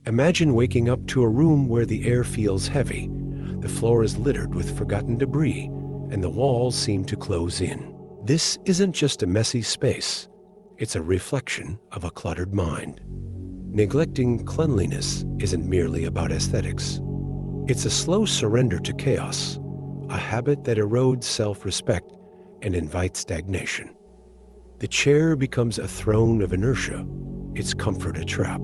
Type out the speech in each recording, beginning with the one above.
Imagine waking up to a room where the air feels heavy, the floor is littered with forgotten debris, and the walls seem to close in. This isn't just a messy space, it's a reflection of a cluttered mind. Neglecting cleanliness isn't merely about aesthetics. It's a slow surrender to chaos, a habit that erodes self-respect and invites stagnation. The chair becomes a throne of inertia, its comfort a trap.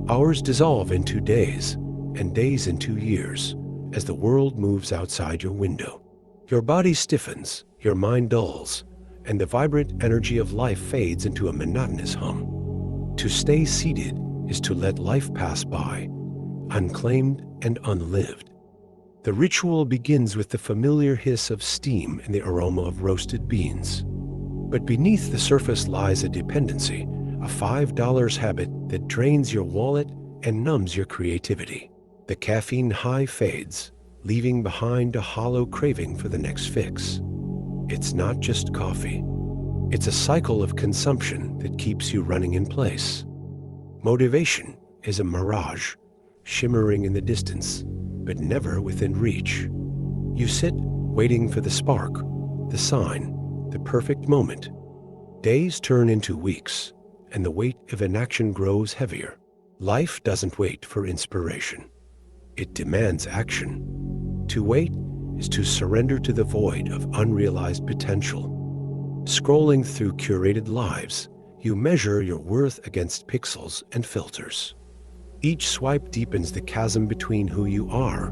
Hours dissolve into days, and days into years, as the world moves outside your window. Your body stiffens, your mind dulls, and the vibrant energy of life fades into a monotonous hum. To stay seated is to let life pass by, unclaimed and unlived. The ritual begins with the familiar hiss of steam and the aroma of roasted beans. But beneath the surface lies a dependency, a $5 habit that drains your wallet and numbs your creativity. The caffeine high fades, leaving behind a hollow craving for the next fix. It's not just coffee. It's a cycle of consumption that keeps you running in place. Motivation is a mirage, shimmering in the distance, but never within reach. You sit waiting for the spark, the sign, the perfect moment. Days turn into weeks, and the weight of inaction grows heavier. Life doesn't wait for inspiration. It demands action. To wait is to surrender to the void of unrealized potential. Scrolling through curated lives, you measure your worth against pixels and filters. Each swipe deepens the chasm between who you are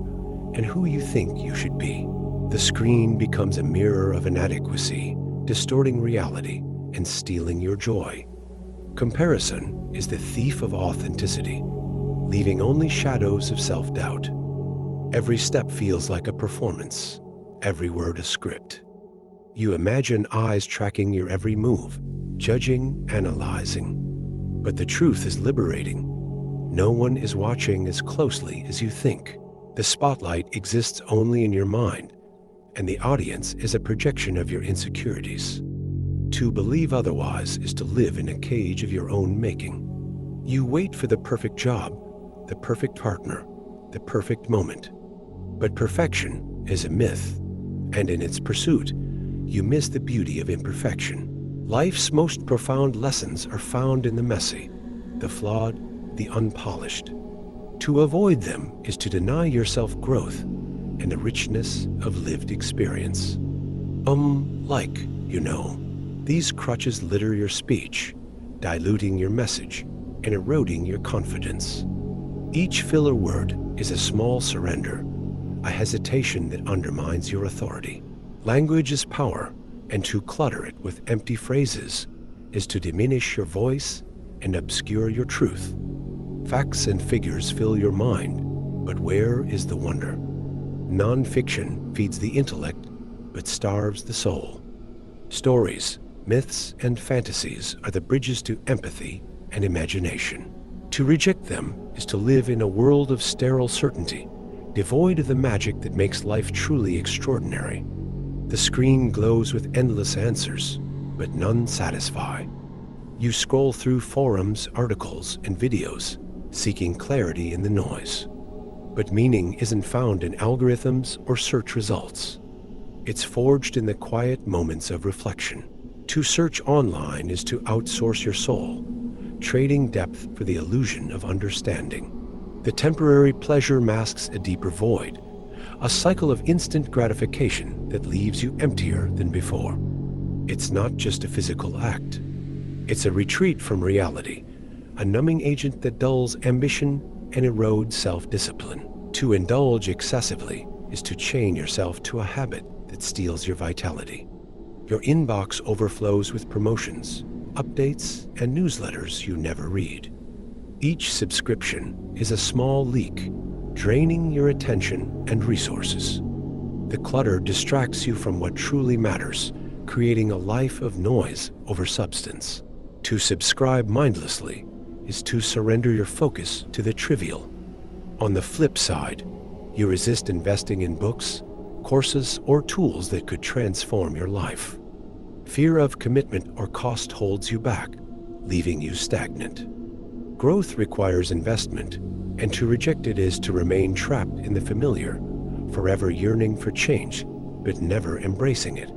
and who you think you should be. The screen becomes a mirror of inadequacy, distorting reality and stealing your joy. Comparison is the thief of authenticity, leaving only shadows of self-doubt. Every step feels like a performance, every word a script. You imagine eyes tracking your every move, judging, analyzing. But the truth is liberating. No one is watching as closely as you think. The spotlight exists only in your mind, and the audience is a projection of your insecurities. To believe otherwise is to live in a cage of your own making. You wait for the perfect job, the perfect partner, the perfect moment. But perfection is a myth, and in its pursuit, you miss the beauty of imperfection. Life's most profound lessons are found in the messy, the flawed, the unpolished. To avoid them is to deny yourself growth and the richness of lived experience. These crutches litter your speech, diluting your message and eroding your confidence. Each filler word is a small surrender, a hesitation that undermines your authority. Language is power, and to clutter it with empty phrases is to diminish your voice and obscure your truth. Facts and figures fill your mind, but where is the wonder? Non-fiction feeds the intellect, but starves the soul. Stories, myths, and fantasies are the bridges to empathy and imagination. To reject them is to live in a world of sterile certainty, devoid of the magic that makes life truly extraordinary. The screen glows with endless answers, but none satisfy. You scroll through forums, articles, and videos, seeking clarity in the noise. But meaning isn't found in algorithms or search results. It's forged in the quiet moments of reflection. To search online is to outsource your soul, trading depth for the illusion of understanding. The temporary pleasure masks a deeper void, a cycle of instant gratification that leaves you emptier than before. It's not just a physical act. It's a retreat from reality, a numbing agent that dulls ambition and erodes self-discipline. To indulge excessively is to chain yourself to a habit that steals your vitality. Your inbox overflows with promotions, updates, and newsletters you never read. Each subscription is a small leak, draining your attention and resources. The clutter distracts you from what truly matters, creating a life of noise over substance. To subscribe mindlessly is to surrender your focus to the trivial. On the flip side, you resist investing in books, courses, or tools that could transform your life. Fear of commitment or cost holds you back, leaving you stagnant. Growth requires investment, And to reject it is to remain trapped in the familiar, forever yearning for change, but never embracing it.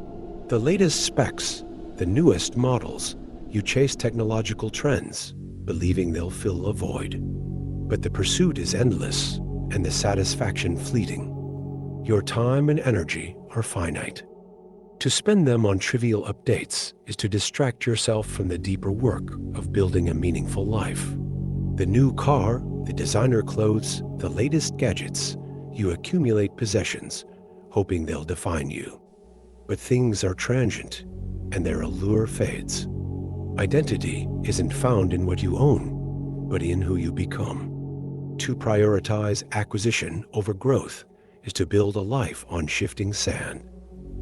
The latest specs, the newest models, you chase technological trends, believing they'll fill a void. But the pursuit is endless, and the satisfaction fleeting. Your time and energy are finite. To spend them on trivial updates is to distract yourself from the deeper work of building a meaningful life. The new car, the designer clothes, the latest gadgets, you accumulate possessions, hoping they'll define you. But things are transient, and their allure fades. Identity isn't found in what you own, but in who you become. To prioritize acquisition over growth is to build a life on shifting sand.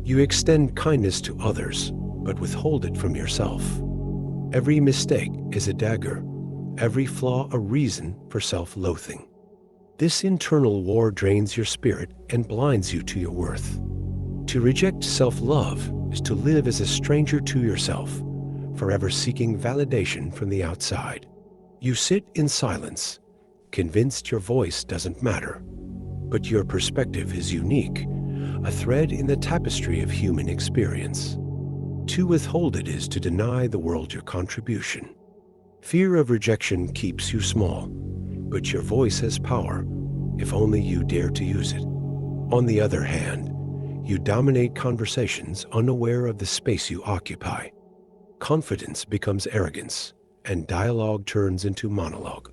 You extend kindness to others, but withhold it from yourself. Every mistake is a dagger, every flaw a reason for self-loathing. This internal war drains your spirit and blinds you to your worth. To reject self-love is to live as a stranger to yourself, forever seeking validation from the outside. You sit in silence, convinced your voice doesn't matter. But your perspective is unique, a thread in the tapestry of human experience. To withhold it is to deny the world your contribution. Fear of rejection keeps you small, but your voice has power, if only you dare to use it. On the other hand, you dominate conversations unaware of the space you occupy. Confidence becomes arrogance, and dialogue turns into monologue.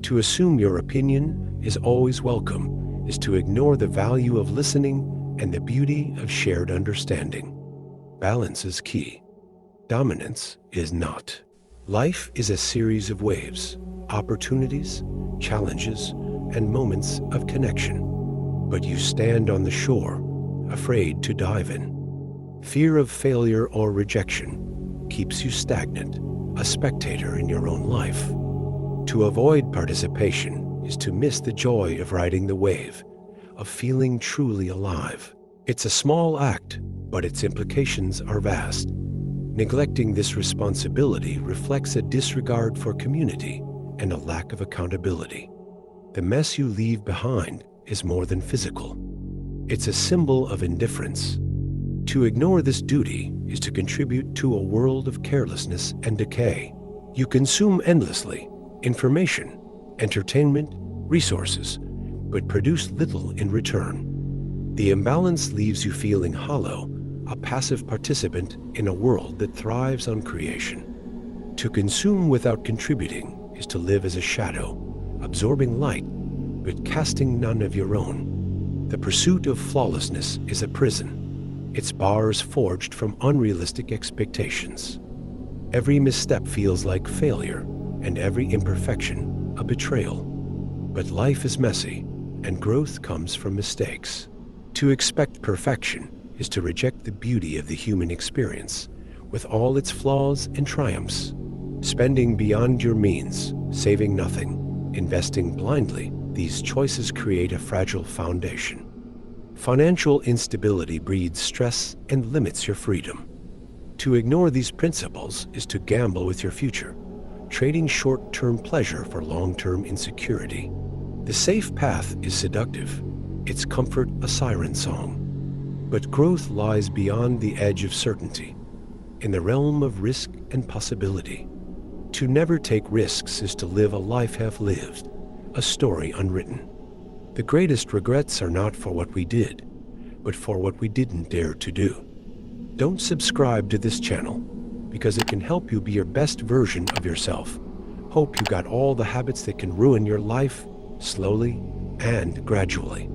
To assume your opinion is always welcome is to ignore the value of listening and the beauty of shared understanding. Balance is key. Dominance is not. Life is a series of waves, opportunities, challenges, and moments of connection. But you stand on the shore, afraid to dive in. Fear of failure or rejection keeps you stagnant, a spectator in your own life. To avoid participation is to miss the joy of riding the wave, of feeling truly alive. It's a small act, but its implications are vast. Neglecting this responsibility reflects a disregard for community and a lack of accountability. The mess you leave behind is more than physical. It's a symbol of indifference. To ignore this duty is to contribute to a world of carelessness and decay. You consume endlessly, information, entertainment, resources, but produce little in return. The imbalance leaves you feeling hollow, a passive participant in a world that thrives on creation. To consume without contributing is to live as a shadow, absorbing light, but casting none of your own. The pursuit of flawlessness is a prison, its bars forged from unrealistic expectations. Every misstep feels like failure, and every imperfection a betrayal. But life is messy, and growth comes from mistakes. To expect perfection is to reject the beauty of the human experience, with all its flaws and triumphs. Spending beyond your means, saving nothing, investing blindly, these choices create a fragile foundation. Financial instability breeds stress and limits your freedom. To ignore these principles is to gamble with your future, trading short-term pleasure for long-term insecurity. The safe path is seductive, its comfort a siren song. But growth lies beyond the edge of certainty, in the realm of risk and possibility. To never take risks is to live a life half lived, a story unwritten. The greatest regrets are not for what we did, but for what we didn't dare to do. Don't subscribe to this channel, because it can help you be your best version of yourself. Hope you got all the habits that can ruin your life, slowly and gradually.